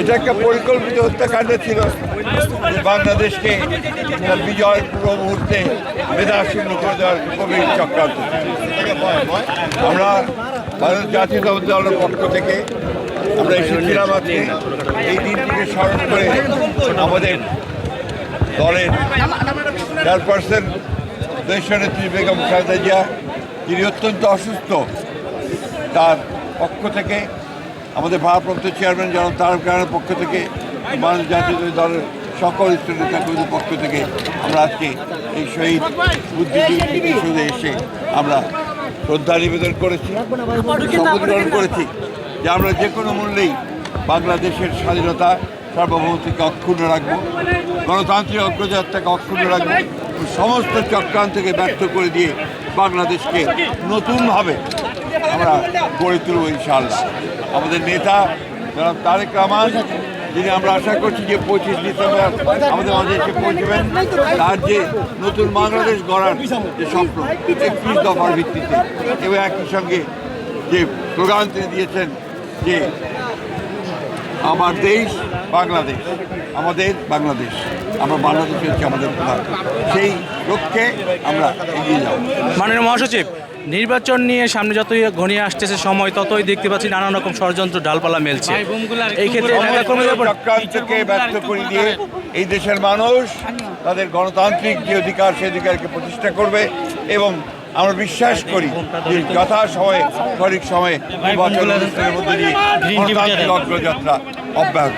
এটা একটা পরিকল্পিত হত্যাকাণ্ড ছিল যে বাংলাদেশকে বিজয়ের পূর্ব মুহূর্তে মেধাশূন্য করে দেওয়ার গভীর চক্রান্ত। আমরা ভারত জাতীয় দলের পক্ষ থেকে আমরা এসেছিলাম আজকে এই দিনটিকে স্মরণ করে আমাদের দলের চেয়ারপারসন দেশনেত্রী বেগম খালেদা জিয়া, যিনি অত্যন্ত অসুস্থ, তার পক্ষ থেকে আমাদের ভারপ্রাপ্ত চেয়ারম্যান জনাব তারেক রহমানের পক্ষ থেকে বাংলাদেশ জাতীয় দলের সকল স্তরের নেতাকর্মীদের পক্ষ থেকে আমরা আজকে এই শহীদ বুদ্ধিজীবী স্মৃতিসৌধে এসে আমরা শ্রদ্ধা নিবেদন করেছি, শপথ গ্রহণ করেছি যে আমরা যে কোনো মূল্যেই বাংলাদেশের স্বাধীনতা সার্বভৌমত্বকে অক্ষুণ্ণ রাখবো, গণতান্ত্রিক অগ্রযাত্রাকে অক্ষুণ্ণ রাখবো, সমস্ত চক্রান্তকে ব্যর্থ করে দিয়ে বাংলাদেশকে নতুনভাবে আমরা গড়ে তুলব ইনশাআল্লাহ। আমাদের নেতা জনাব তারেক রহমান, যিনি আমরা আশা করছি যে 25 ডিসেম্বর আমাদের মাঝে এসে পৌঁছবেন, তার যে নতুন বাংলাদেশ গড়ার যে স্বপ্ন 31 দফার ভিত্তিতে, এবং একই সঙ্গে যে স্লোগান তিনি দিয়েছেন যে আমার দেশ বাংলাদেশ, আমাদের বাংলাদেশ, আমরা বাংলাদেশ হচ্ছে আমাদের প্রধান, সেই লক্ষ্যে আমরা এগিয়ে যাব। মাননীয় মহাসচিব, নির্বাচন নিয়ে সামনে যতই ঘনিয়ে আসতেছে সময়, ততই দেখতে পাচ্ছি নানান রকম ষড়যন্ত্র ডালপালা মেলছে। এই ক্ষেত্রে চক্রান্তকে ব্যর্থ করে দিয়ে এই দেশের মানুষ তাদের গণতান্ত্রিক যে অধিকার, সে অধিকারকে প্রতিষ্ঠা করবে এবং আমরা বিশ্বাস করি যে যথাসময়ে সঠিক সময়ে নির্বাচন অনুষ্ঠানের মধ্যে দিয়ে গণতান্ত্রিক অগ্রযাত্রা অব্যাহত।